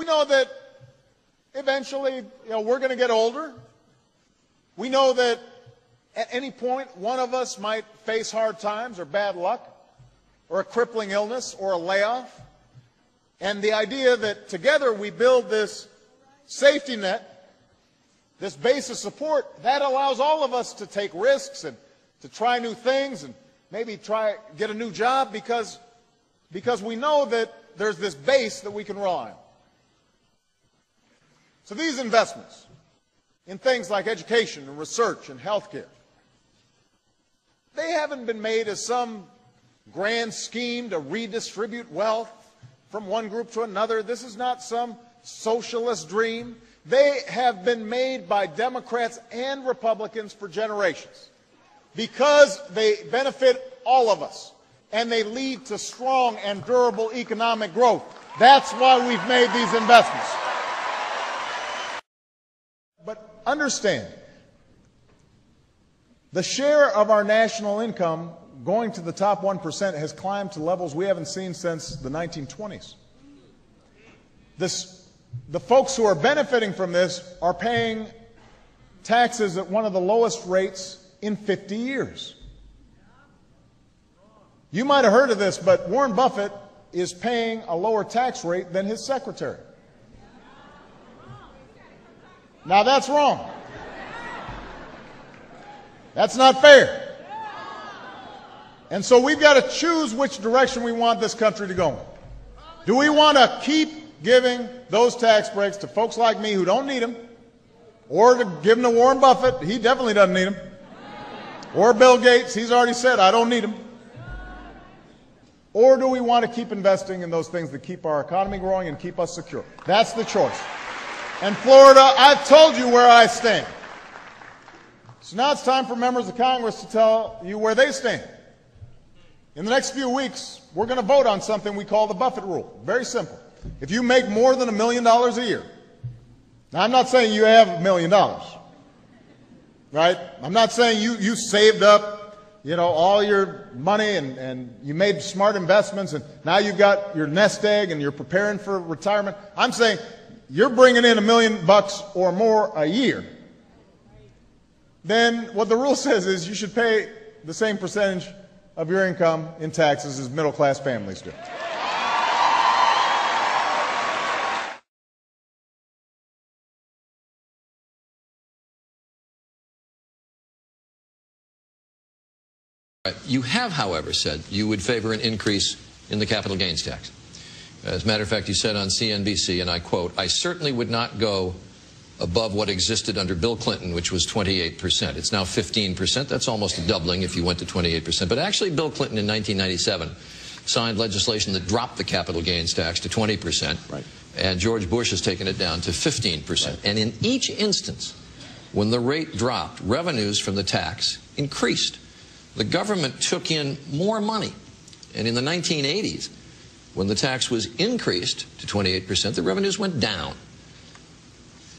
We know that eventually, we're going to get older. We know that at any point, one of us might face hard times or bad luck or a crippling illness or a layoff. And the idea that together we build this safety net, this base of support, that allows all of us to take risks and to try new things and maybe get a new job because we know that there's this base that we can rely on. So these investments in things like education and research and healthcare, they haven't been made as some grand scheme to redistribute wealth from one group to another. This is not some socialist dream. They have been made by Democrats and Republicans for generations because they benefit all of us and they lead to strong and durable economic growth. That's why we've made these investments. But understand, the share of our national income going to the top 1% has climbed to levels we haven't seen since the 1920s. The folks who are benefiting from this are paying taxes at one of the lowest rates in 50 years. You might have heard of this, but Warren Buffett is paying a lower tax rate than his secretary. Now that's wrong. That's not fair. And so we've got to choose which direction we want this country to go in. Do we want to keep giving those tax breaks to folks like me who don't need them, or to give them to Warren Buffett? He definitely doesn't need them. Or Bill Gates, he's already said, I don't need them. Or do we want to keep investing in those things that keep our economy growing and keep us secure? That's the choice. And Florida, I've told you where I stand. So now it's time for members of Congress to tell you where they stand. In the next few weeks, we're going to vote on something we call the Buffett rule. Very simple. If you make more than $1 million a year, now I'm not saying you have $1 million, right? I'm not saying you saved up, all your money and you made smart investments and now you've got your nest egg and you're preparing for retirement. I'm saying you're bringing in $1 million or more a year. Then what the rule says is you should pay the same percentage of your income in taxes as middle-class families do. You have, however, said you would favor an increase in the capital gains tax. As a matter of fact, you said on CNBC, and I quote, I certainly would not go above what existed under Bill Clinton, which was 28%. It's now 15%. That's almost a doubling if you went to 28%. But actually, Bill Clinton in 1997 signed legislation that dropped the capital gains tax to 20%. Right. And George Bush has taken it down to 15%. Right. And in each instance, when the rate dropped, revenues from the tax increased. The government took in more money. And in the 1980s, when the tax was increased to 28%, the revenues went down.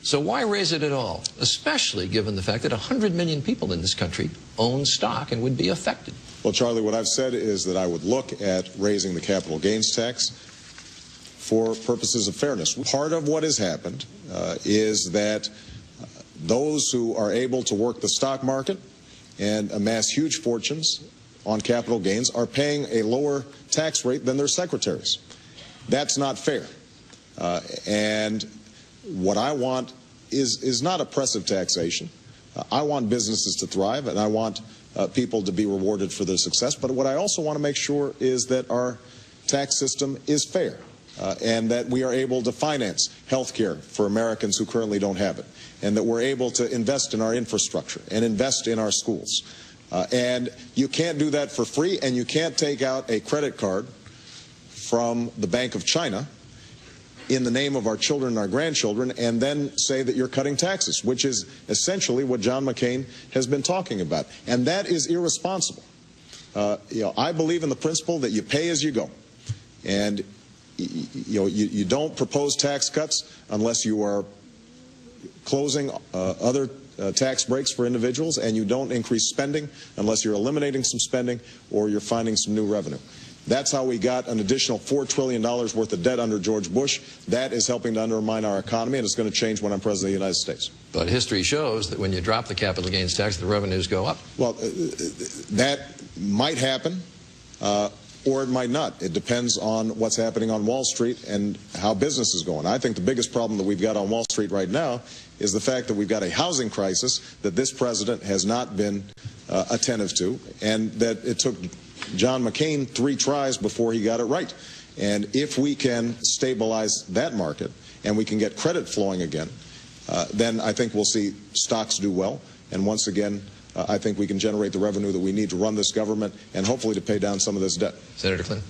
So why raise it at all, especially given the fact that 100 million people in this country own stock and would be affected? Well, Charlie, what I've said is that I would look at raising the capital gains tax for purposes of fairness. Part of what has happened is that those who are able to work the stock market and amass huge fortunes on capital gains are paying a lower tax rate than their secretaries. That's not fair. And what I want is not oppressive taxation. I want businesses to thrive, and I want people to be rewarded for their success. But what I also want to make sure is that our tax system is fair, and that we are able to finance health care for Americans who currently don't have it, and that we're able to invest in our infrastructure and invest in our schools. And you can't do that for free, and you can't take out a credit card from the Bank of China in the name of our children and our grandchildren and then say that you're cutting taxes, which is essentially what John McCain has been talking about. And that is irresponsible. I believe in the principle that you pay as you go. And you don't propose tax cuts unless you are closing other tax breaks for individuals, and you don't increase spending unless you're eliminating some spending or you're finding some new revenue. That's how we got an additional $4 trillion worth of debt under George Bush. That is helping to undermine our economy, and it's going to change when I'm President of the United States. But history shows that when you drop the capital gains tax, the revenues go up. Well, that might happen, or it might not. It depends on what's happening on Wall Street and how business is going. I think the biggest problem that we've got on Wall Street right now is the fact that we've got a housing crisis that this president has not been attentive to, and that it took John McCain 3 tries before he got it right. And if we can stabilize that market and we can get credit flowing again, then I think we'll see stocks do well. And once again, I think we can generate the revenue that we need to run this government and hopefully to pay down some of this debt. Senator Clinton.